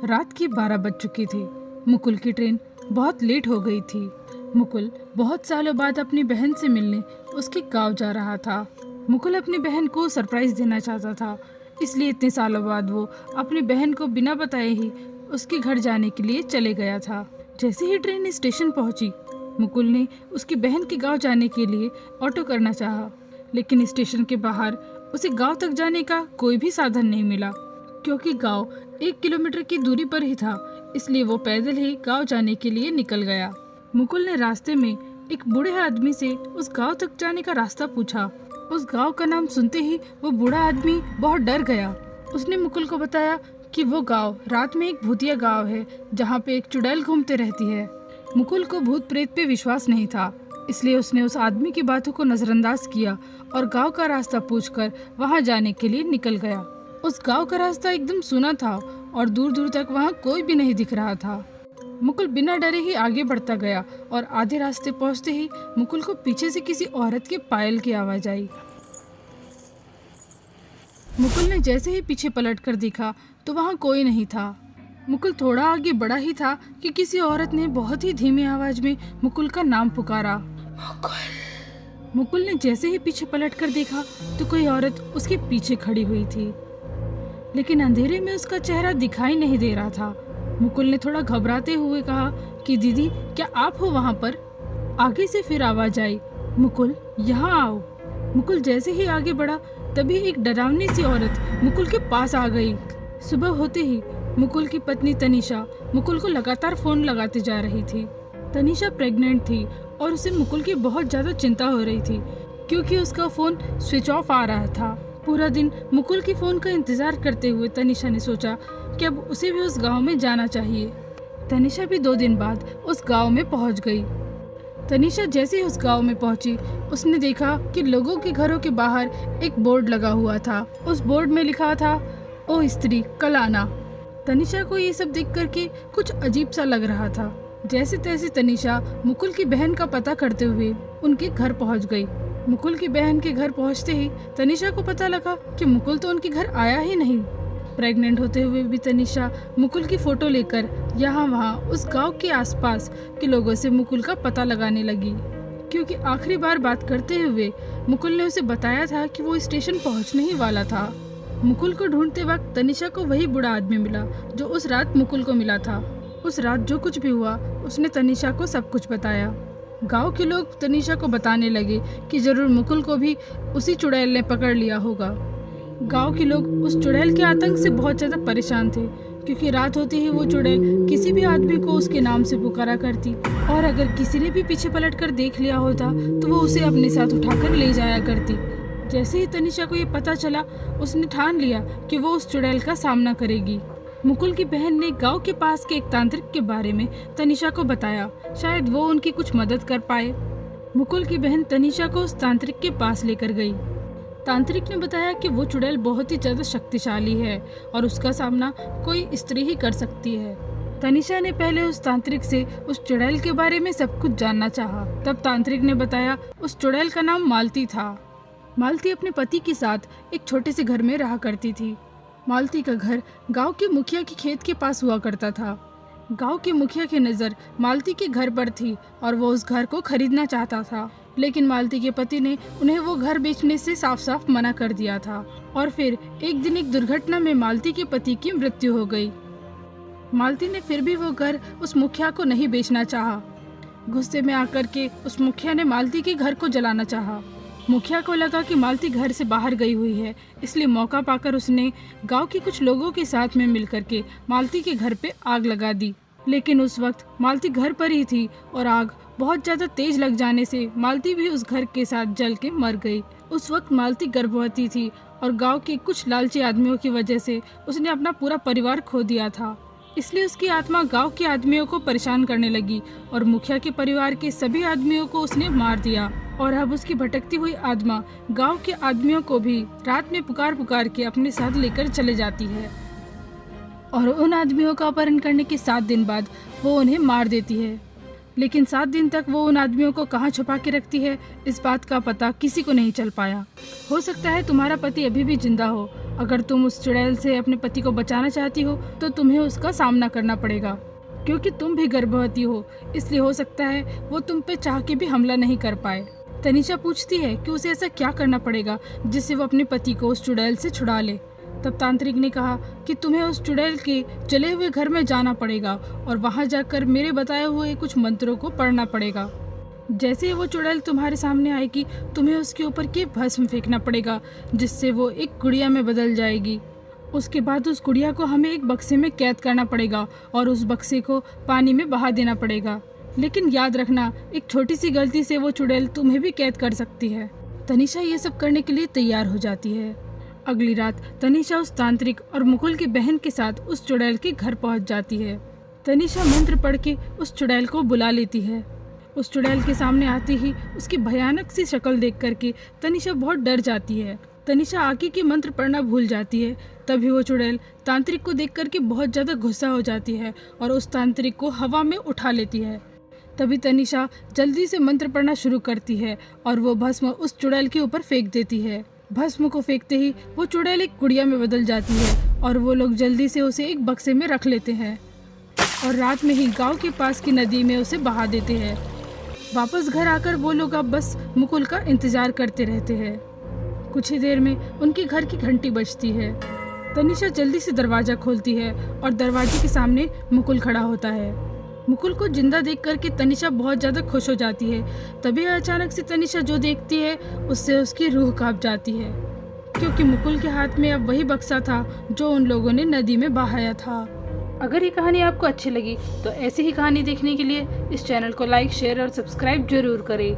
रात के 12 बज चुके थे। मुकुल की ट्रेन बहुत लेट हो गई थी। मुकुल बहुत सालों बाद अपनी बहन से मिलने उसके गांव जा रहा था। मुकुल अपनी बहन को सरप्राइज देना चाहता था, इसलिए इतने सालों बाद वो अपनी बहन को बिना बताए ही उसके घर जाने के लिए चले गया था। जैसे ही ट्रेन स्टेशन पहुंची, मुकुल ने उसकी बहन के गांव जाने के लिए ऑटो करना चाहा, लेकिन स्टेशन के बाहर उसे गांव तक जाने का कोई भी साधन नहीं मिला, क्योंकि गांव 1 किलोमीटर की दूरी पर ही था। इसलिए वो पैदल ही गांव जाने के लिए निकल गया। मुकुल ने रास्ते में एक बूढ़े आदमी से उस गांव तक जाने का रास्ता पूछा। उस गांव का नाम सुनते ही वो बूढ़ा आदमी बहुत डर गया। उसने मुकुल को बताया कि वो गांव रात में एक भूतिया गांव है, जहां पे एक चुड़ैल घूमते रहती है। मुकुल को भूत प्रेत पे विश्वास नहीं था, इसलिए उसने उस आदमी की बातों को नजरअंदाज किया और गांव का रास्ता पूछकर वहां जाने के लिए निकल गया। उस गांव का रास्ता एकदम सूना था और दूर दूर तक वहां कोई भी नहीं दिख रहा था। मुकुल बिना डरे ही आगे बढ़ता गया और आधे रास्ते पहुंचते ही मुकुल को पीछे से किसी औरत के पायल की आवाज आई। मुकुल ने जैसे ही पीछे पलट कर देखा तो वहां कोई नहीं था। मुकुल थोड़ा आगे बढ़ा ही था कि किसी औरत ने बहुत ही धीमी आवाज में मुकुल का नाम पुकारा, मुकुल। मुकुल ने जैसे ही पीछे पलट कर देखा तो कोई औरत उसके पीछे खड़ी हुई थी, लेकिन अंधेरे में उसका चेहरा दिखाई नहीं दे रहा था। मुकुल ने थोड़ा घबराते हुए कहा कि दीदी, क्या आप हो वहाँ पर? आगे से फिर आवाज आई, मुकुल यहाँ आओ। मुकुल जैसे ही आगे बढ़ा तभी एक डरावनी सी औरत मुकुल के पास आ गई। सुबह होते ही मुकुल की पत्नी तनीषा मुकुल को लगातार फोन लगाते जा रही थी। तनीषा प्रेग्नेंट थी और उसे मुकुल की बहुत ज्यादा चिंता हो रही थी, क्योंकि उसका फोन स्विच ऑफ आ रहा था। पूरा दिन मुकुल के फोन का इंतजार करते हुए तनीषा ने सोचा कि अब उसे भी उस गांव में जाना चाहिए। तनीषा भी 2 दिन बाद उस गांव में पहुंच गई। तनीषा जैसे ही उस गांव में पहुंची, उसने देखा कि लोगों के घरों के बाहर एक बोर्ड लगा हुआ था। उस बोर्ड में लिखा था, ओ स्त्री कल आना। तनीषा को ये सब देख करके कुछ अजीब सा लग रहा था। जैसे तैसे तनीषा मुकुल की बहन का पता करते हुए उनके घर पहुंच गई। मुकुल की बहन के घर पहुंचते ही तनीषा को पता लगा कि मुकुल तो उनके घर आया ही नहीं। प्रेग्नेंट होते हुए भी तनीषा मुकुल की फोटो लेकर यहाँ वहाँ उस गांव के आसपास के लोगों से मुकुल का पता लगाने लगी, क्योंकि आखिरी बार बात करते हुए मुकुल ने उसे बताया था कि वो स्टेशन पहुँचने ही वाला था। मुकुल को ढूंढते वक्त तनीषा को वही बूढ़ा आदमी मिला जो उस रात मुकुल को मिला था। उस रात जो कुछ भी हुआ उसने तनीषा को सब कुछ बताया। गांव के लोग तनीषा को बताने लगे कि जरूर मुकुल को भी उसी चुड़ैल ने पकड़ लिया होगा। गांव के लोग उस चुड़ैल के आतंक से बहुत ज़्यादा परेशान थे, क्योंकि रात होते ही वो चुड़ैल किसी भी आदमी को उसके नाम से पुकारा करती, और अगर किसी ने भी पीछे पलट कर देख लिया होता तो वो उसे अपने साथ उठाकर ले जाया करती। जैसे ही तनीषा को ये पता चला, उसने ठान लिया कि वो उस चुड़ैल का सामना करेगी। मुकुल की बहन ने गांव के पास के एक तांत्रिक के बारे में तनीषा को बताया, शायद वो उनकी कुछ मदद कर पाए। मुकुल की बहन तनीषा को उस तांत्रिक के पास लेकर गई। तांत्रिक ने बताया कि वो चुड़ैल बहुत ही ज़्यादा शक्तिशाली है और उसका सामना कोई स्त्री ही कर सकती है। तनीषा ने पहले उस तांत्रिक से उस चुड़ैल के बारे में सब कुछ जानना चाहा। तब तांत्रिक ने बताया उस चुड़ैल का नाम मालती था। मालती अपने पति के साथ एक छोटे से घर में रहा करती थी। मालती का घर गांव के मुखिया के खेत के पास हुआ करता था। गांव के मुखिया की नज़र मालती के घर पर थी और वो उस घर को खरीदना चाहता था, लेकिन मालती के पति ने उन्हें वो घर बेचने से साफ साफ मना कर दिया था। और फिर एक दिन एक दुर्घटना में मालती के पति की मृत्यु हो गई। मालती ने फिर भी वो घर उस मुखिया को नहीं बेचना चाहा। गुस्से में आकर के उस मुखिया ने मालती के घर को जलाना चाहा। मुखिया को लगा कि मालती घर से बाहर गई हुई है, इसलिए मौका पाकर उसने गांव के कुछ लोगों के साथ में मिलकर के मालती के घर पे आग लगा दी। लेकिन उस वक्त मालती घर पर ही थी और आग बहुत ज़्यादा तेज लग जाने से मालती भी उस घर के साथ जल के मर गई। उस वक्त मालती गर्भवती थी और गांव के कुछ लालची आदमियों की वजह से उसने अपना पूरा परिवार खो दिया था। इसलिए उसकी आत्मा गांव के आदमियों को परेशान करने लगी और मुखिया के परिवार के सभी आदमियों को उसने मार दिया। और अब उसकी भटकती हुई आत्मा गांव के आदमियों को भी रात में पुकार पुकार के अपने साथ लेकर चले जाती है और उन आदमियों का अपहरण करने के 7 दिन बाद वो उन्हें मार देती है। लेकिन 7 दिन तक वो उन आदमियों को कहाँ छुपा के रखती है, इस बात का पता किसी को नहीं चल पाया। हो सकता है तुम्हारा पति अभी भी जिंदा हो अगर तुम उस चुड़ैल से अपने पति को बचाना चाहती हो तो तुम्हें उसका सामना करना पड़ेगा, क्योंकि तुम भी गर्भवती हो, इसलिए हो सकता है वो तुम पे चाह के भी हमला नहीं कर पाए। तनीषा पूछती है कि उसे ऐसा क्या करना पड़ेगा जिससे वो अपने पति को उस चुड़ैल से छुड़ा ले। तब तांत्रिक ने कहा कि तुम्हें उस चुड़ैल के जले हुए घर में जाना पड़ेगा और वहां जाकर मेरे बताए हुए कुछ मंत्रों को पढ़ना पड़ेगा। जैसे ही वो चुड़ैल तुम्हारे सामने आएगी, तुम्हें उसके ऊपर के भस्म फेंकना पड़ेगा, जिससे वो एक गुड़िया में बदल जाएगी। उसके बाद उस गुड़िया को हमें एक बक्से में कैद करना पड़ेगा और उस बक्से को पानी में बहा देना पड़ेगा। लेकिन याद रखना, एक छोटी सी गलती से वो चुड़ैल तुम्हें भी कैद कर सकती है। तनीषा ये सब करने के लिए तैयार हो जाती है। अगली रात तनीषा उस तांत्रिक और मुकुल की बहन के साथ उस चुड़ैल के घर पहुंच जाती है। तनीषा मंत्र पढ़ के उस चुड़ैल को बुला लेती है। उस चुड़ैल के सामने आते ही उसकी भयानक सी शक्ल देख करके तनीषा बहुत डर जाती है। तनीषा आगे के मंत्र पढ़ना भूल जाती है। तभी वो चुड़ैल तांत्रिक को देख करके बहुत ज़्यादा गुस्सा हो जाती है और उस तांत्रिक को हवा में उठा लेती है। तभी तनीषा जल्दी से मंत्र पढ़ना शुरू करती है और वो भस्म उस चुड़ैल के ऊपर फेंक देती है। भस्म को फेंकते ही वो चुड़ैल एक गुड़िया में बदल जाती है और वो लोग जल्दी से उसे एक बक्से में रख लेते हैं और रात में ही गांव के पास की नदी में उसे बहा देते हैं। वापस घर आकर वो लोग अब बस मुकुल का इंतजार करते रहते हैं। कुछ ही देर में उनके घर की घंटी बजती है। तनीषा जल्दी से दरवाज़ा खोलती है और दरवाजे के सामने मुकुल खड़ा होता है। मुकुल को जिंदा देख करके तनीषा बहुत ज़्यादा खुश हो जाती है। तभी अचानक से तनीषा जो देखती है उससे उसकी रूह कांप जाती है, क्योंकि मुकुल के हाथ में अब वही बक्सा था जो उन लोगों ने नदी में बहाया था। अगर ये कहानी आपको अच्छी लगी तो ऐसी ही कहानी देखने के लिए इस चैनल को लाइक, शेयर और सब्सक्राइब जरूर करें।